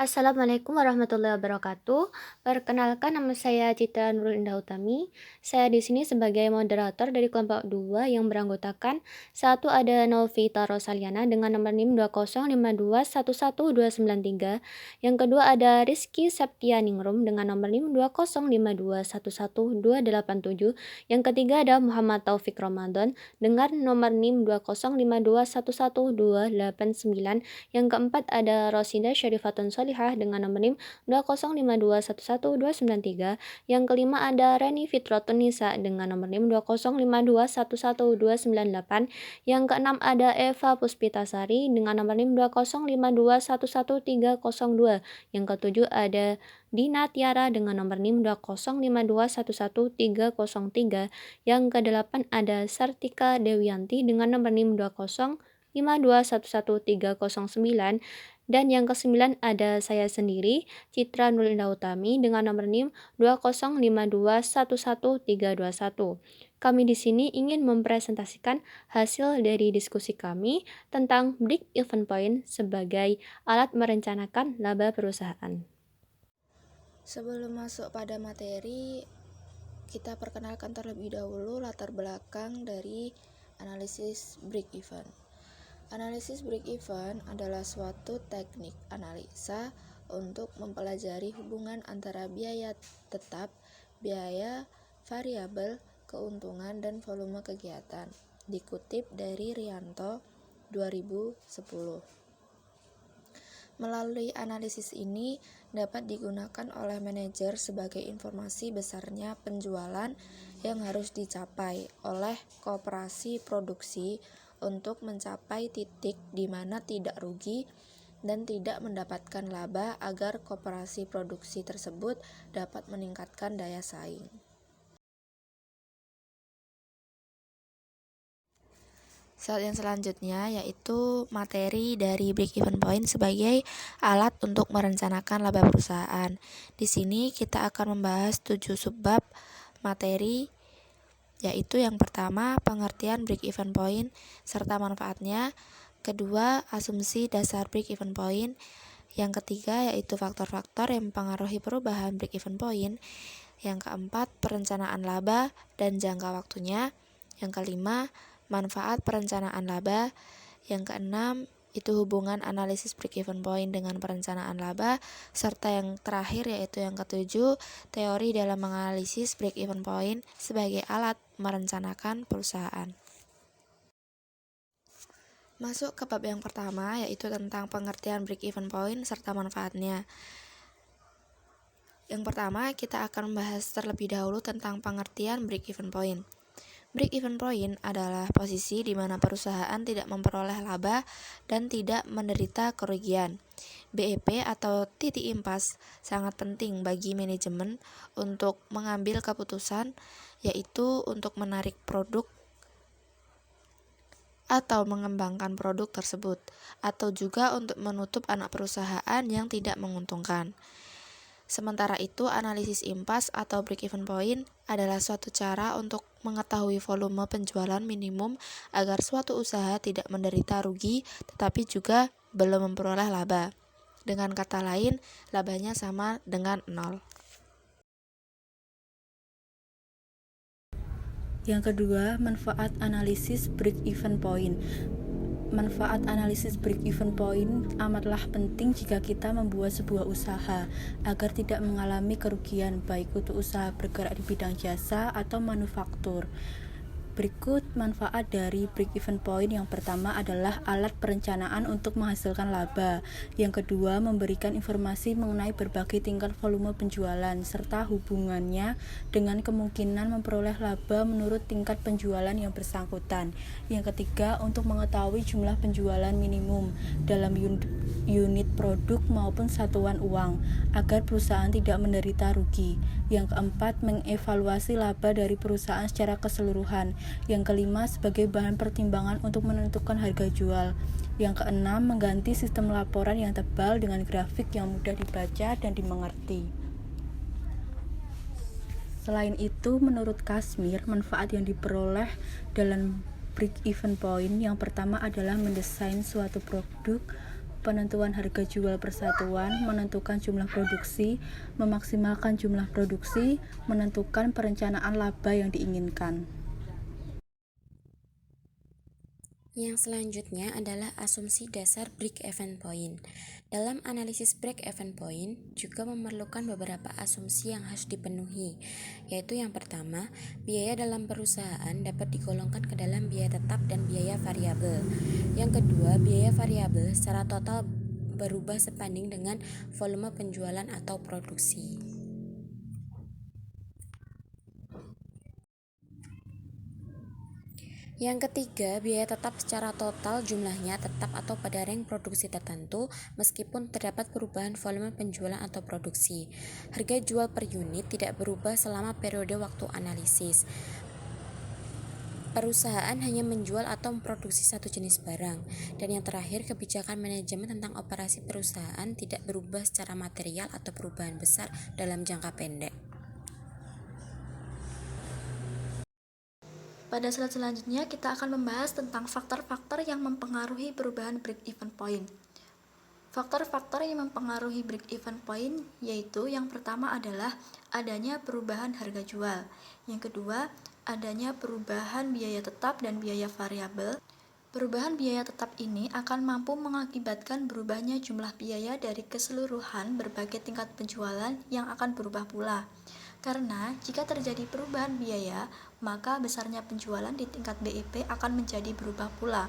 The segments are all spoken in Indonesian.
Assalamualaikum warahmatullahi wabarakatuh. Perkenalkan nama saya Citra Nurul Indah Utami. Saya di sini sebagai moderator dari kelompok 2 yang beranggotakan satu ada Novita Rosaliana dengan nomor NIM 205211293. Yang kedua ada Rizky Septianingrum dengan nomor NIM 205211287. Yang ketiga ada Muhammad Taufik Ramadan dengan nomor NIM 205211289. Yang keempat ada Rosida Syarifatun Solihah dengan nomor NIM 205211293. Yang kelima ada Reni Fitrotun Nisa dengan nomor NIM 205211298. Yang keenam ada Eva Puspitasari dengan nomor NIM 205211302. Yang ketujuh ada Dina Tiara dengan nomor NIM 205211303. Yang kedelapan ada Sartika Dewianti dengan nomor NIM 205211309. Dan yang kesembilan ada saya sendiri, Citra Nurul Indah Utami dengan nomor NIM 205211321. Kami di sini ingin mempresentasikan hasil dari diskusi kami tentang break even point sebagai alat merencanakan laba perusahaan. Sebelum masuk pada materi, kita perkenalkan terlebih dahulu latar belakang dari analisis break even. Analisis break even adalah suatu teknik analisa untuk mempelajari hubungan antara biaya tetap, biaya variabel, keuntungan, dan volume kegiatan. Dikutip dari Rianto 2010. Melalui analisis ini dapat digunakan oleh manajer sebagai informasi besarnya penjualan yang harus dicapai oleh koperasi produksi untuk mencapai titik di mana tidak rugi dan tidak mendapatkan laba agar koperasi produksi tersebut dapat meningkatkan daya saing. Saat yang selanjutnya yaitu materi dari break even point sebagai alat untuk merencanakan laba perusahaan. Di sini kita akan membahas 7 subbab materi, yaitu yang pertama pengertian break even point serta manfaatnya, kedua asumsi dasar break even point, yang ketiga yaitu faktor-faktor yang mempengaruhi perubahan break even point, yang keempat perencanaan laba dan jangka waktunya, yang kelima manfaat perencanaan laba, yang keenam itu hubungan analisis break even point dengan perencanaan laba, serta yang terakhir yaitu yang ketujuh teori dalam menganalisis break even point sebagai alat merencanakan perusahaan. Masuk ke bab yang pertama yaitu tentang pengertian break even point serta manfaatnya. Yang pertama kita akan membahas terlebih dahulu tentang pengertian break even point. Break even point adalah posisi di mana perusahaan tidak memperoleh laba dan tidak menderita kerugian. BEP atau titik impas sangat penting bagi manajemen untuk mengambil keputusan, yaitu untuk menarik produk atau mengembangkan produk tersebut, atau juga untuk menutup anak perusahaan yang tidak menguntungkan. Sementara itu, analisis impas atau break even point adalah suatu cara untuk mengetahui volume penjualan minimum agar suatu usaha tidak menderita rugi tetapi juga belum memperoleh laba. Dengan kata lain, labanya sama dengan 0. Yang kedua, manfaat analisis break even point. Manfaat analisis break even point amatlah penting jika kita membuat sebuah usaha agar tidak mengalami kerugian baik untuk usaha bergerak di bidang jasa atau manufaktur. Berikut manfaat dari break even point. Yang pertama adalah alat perencanaan untuk menghasilkan laba. Yang kedua, memberikan informasi mengenai berbagai tingkat volume penjualan serta hubungannya dengan kemungkinan memperoleh laba menurut tingkat penjualan yang bersangkutan. Yang ketiga, untuk mengetahui jumlah penjualan minimum dalam unit produk maupun satuan uang agar perusahaan tidak menderita rugi. Yang keempat, mengevaluasi laba dari perusahaan secara keseluruhan. Yang kelima, sebagai bahan pertimbangan untuk menentukan harga jual. Yang keenam, mengganti sistem laporan yang tebal dengan grafik yang mudah dibaca dan dimengerti. Selain itu, menurut Kasmir, manfaat yang diperoleh dalam break even point yang pertama adalah mendesain suatu produk penentuan harga jual persatuan, menentukan jumlah produksi, memaksimalkan jumlah produksi, menentukan perencanaan laba yang diinginkan. Yang selanjutnya adalah asumsi dasar break-even point. Dalam analisis break-even point juga memerlukan beberapa asumsi yang harus dipenuhi, yaitu yang pertama, biaya dalam perusahaan dapat digolongkan ke dalam biaya tetap dan biaya variabel. Yang kedua, biaya variabel secara total berubah sebanding dengan volume penjualan atau produksi. Yang ketiga, biaya tetap secara total jumlahnya tetap atau pada rank produksi tertentu meskipun terdapat perubahan volume penjualan atau produksi. Harga jual per unit tidak berubah selama periode waktu analisis. Perusahaan hanya menjual atau memproduksi satu jenis barang. Dan yang terakhir, kebijakan manajemen tentang operasi perusahaan tidak berubah secara material atau perubahan besar dalam jangka pendek. Pada slide selanjutnya, kita akan membahas tentang faktor-faktor yang mempengaruhi perubahan break-even point. Faktor-faktor yang mempengaruhi break-even point yaitu yang pertama adalah adanya perubahan harga jual. Yang kedua, adanya perubahan biaya tetap dan biaya variabel. Perubahan biaya tetap ini akan mampu mengakibatkan berubahnya jumlah biaya dari keseluruhan berbagai tingkat penjualan yang akan berubah pula. Karena jika terjadi perubahan biaya, maka besarnya penjualan di tingkat BIP akan menjadi berubah pula.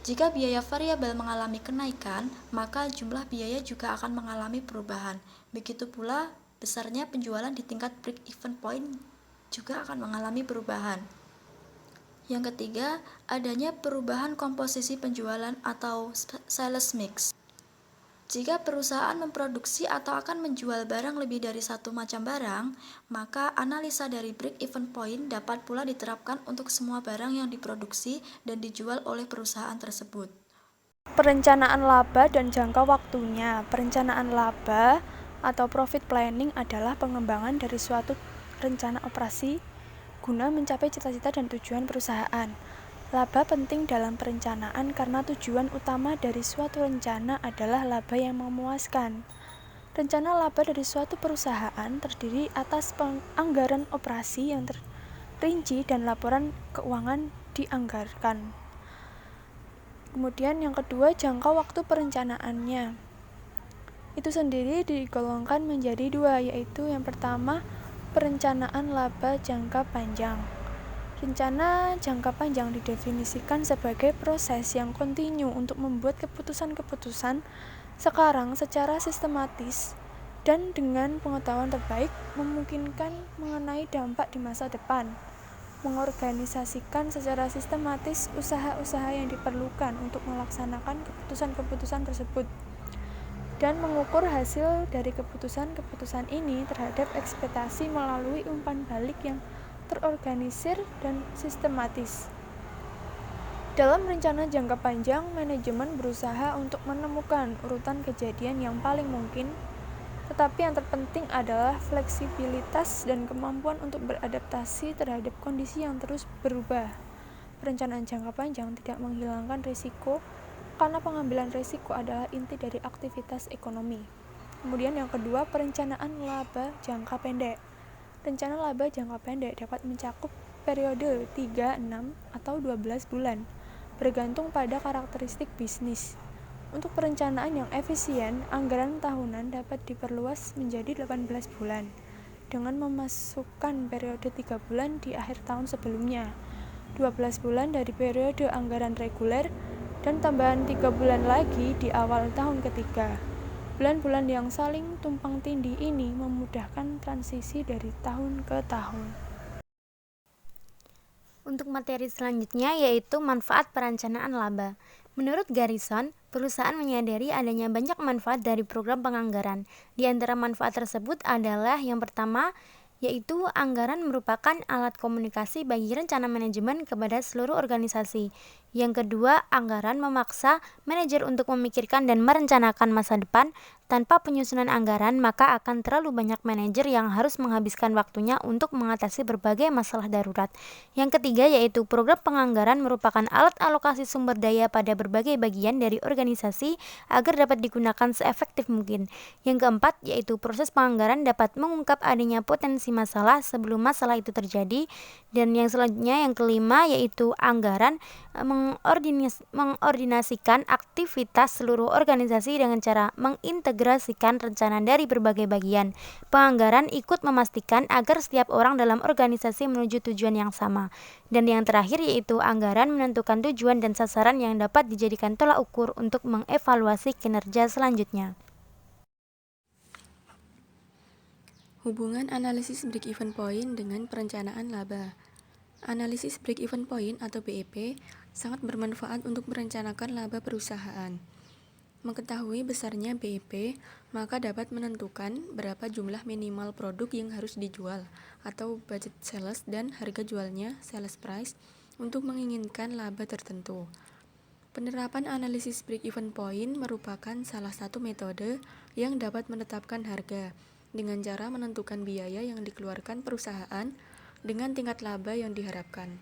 Jika biaya variabel mengalami kenaikan, maka jumlah biaya juga akan mengalami perubahan. Begitu pula besarnya penjualan di tingkat break-even point juga akan mengalami perubahan. Yang ketiga, adanya perubahan komposisi penjualan atau sales mix. Jika perusahaan memproduksi atau akan menjual barang lebih dari satu macam barang, maka analisa dari break-even point dapat pula diterapkan untuk semua barang yang diproduksi dan dijual oleh perusahaan tersebut. Perencanaan laba dan jangka waktunya. Perencanaan laba atau profit planning adalah pengembangan dari suatu rencana operasi guna mencapai cita-cita dan tujuan perusahaan. Laba penting dalam perencanaan karena tujuan utama dari suatu rencana adalah laba yang memuaskan. Rencana laba dari suatu perusahaan terdiri atas anggaran operasi yang terrinci dan laporan keuangan dianggarkan. Kemudian yang kedua, jangka waktu perencanaannya. Itu sendiri digolongkan menjadi dua, yaitu yang pertama, perencanaan laba jangka panjang. Rencana jangka panjang didefinisikan sebagai proses yang kontinu untuk membuat keputusan-keputusan sekarang secara sistematis dan dengan pengetahuan terbaik memungkinkan mengenai dampak di masa depan, mengorganisasikan secara sistematis usaha-usaha yang diperlukan untuk melaksanakan keputusan-keputusan tersebut, dan mengukur hasil dari keputusan-keputusan ini terhadap ekspektasi melalui umpan balik yang terorganisir dan sistematis. Dalam rencana jangka panjang, manajemen berusaha untuk menemukan urutan kejadian yang paling mungkin, tetapi yang terpenting adalah fleksibilitas dan kemampuan untuk beradaptasi terhadap kondisi yang terus berubah. Perencanaan jangka panjang tidak menghilangkan risiko, karena pengambilan risiko adalah inti dari aktivitas ekonomi. Kemudian yang kedua, perencanaan laba jangka pendek. Rencana laba jangka pendek dapat mencakup periode 3, 6, atau 12 bulan, bergantung pada karakteristik bisnis. Untuk perencanaan yang efisien, anggaran tahunan dapat diperluas menjadi 18 bulan, dengan memasukkan periode 3 bulan di akhir tahun sebelumnya, 12 bulan dari periode anggaran reguler, dan tambahan 3 bulan lagi di awal tahun ketiga. Bulan-bulan yang saling tumpang tindih ini memudahkan transisi dari tahun ke tahun. Untuk materi selanjutnya yaitu manfaat perencanaan laba. Menurut Garrison, perusahaan menyadari adanya banyak manfaat dari program penganggaran. Di antara manfaat tersebut adalah yang pertama, yaitu anggaran merupakan alat komunikasi bagi rencana manajemen kepada seluruh organisasi. Yang kedua, anggaran memaksa manajer untuk memikirkan dan merencanakan masa depan Tanpa penyusunan anggaran, maka akan terlalu banyak manajer yang harus menghabiskan waktunya untuk mengatasi berbagai masalah darurat. Yang ketiga yaitu program penganggaran merupakan alat alokasi sumber daya pada berbagai bagian dari organisasi agar dapat digunakan seefektif mungkin. Yang keempat yaitu proses penganggaran dapat mengungkap adanya potensi masalah sebelum masalah itu terjadi. Dan yang selanjutnya yang kelima yaitu anggaran mengordinasikan aktivitas seluruh organisasi dengan cara mengintegrasikan rencana dari berbagai bagian. Penganggaran ikut memastikan agar setiap orang dalam organisasi menuju tujuan yang sama. Dan yang terakhir yaitu anggaran menentukan tujuan dan sasaran yang dapat dijadikan tolak ukur untuk mengevaluasi kinerja selanjutnya. Hubungan analisis break-even point dengan perencanaan laba. Analisis break-even point atau BEP sangat bermanfaat untuk merencanakan laba perusahaan. Mengetahui besarnya BEP, maka dapat menentukan berapa jumlah minimal produk yang harus dijual atau budget sales dan harga jualnya sales price untuk menginginkan laba tertentu. Penerapan analisis break-even point merupakan salah satu metode yang dapat menetapkan harga dengan cara menentukan biaya yang dikeluarkan perusahaan dengan tingkat laba yang diharapkan.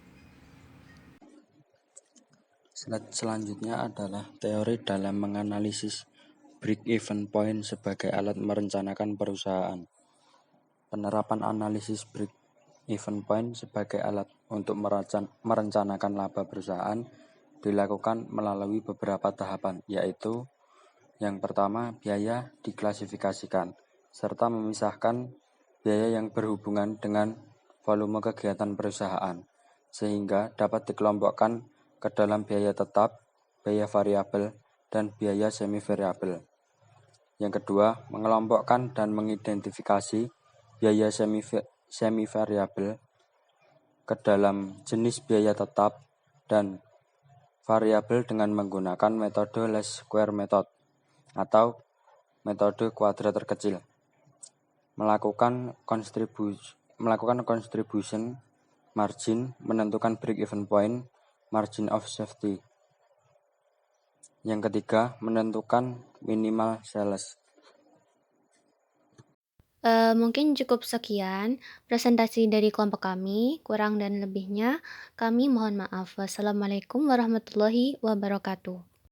Slide selanjutnya adalah teori dalam menganalisis break-even point sebagai alat merencanakan perusahaan. Penerapan analisis break-even point sebagai alat untuk merencanakan laba perusahaan dilakukan melalui beberapa tahapan, yaitu yang pertama, biaya diklasifikasikan, serta memisahkan biaya yang berhubungan dengan volume kegiatan perusahaan, sehingga dapat dikelompokkan ke dalam biaya tetap, biaya variabel, dan biaya semi-variabel. Yang kedua, mengelompokkan dan mengidentifikasi biaya semi-variabel ke dalam jenis biaya tetap dan variabel dengan menggunakan metode least square method atau metode kuadrat terkecil. Melakukan contribution margin, menentukan break-even point, margin of safety. Yang ketiga, menentukan minimal sales. Mungkin cukup sekian presentasi dari kelompok kami. Kurang dan lebihnya kami mohon maaf. Wassalamualaikum warahmatullahi wabarakatuh.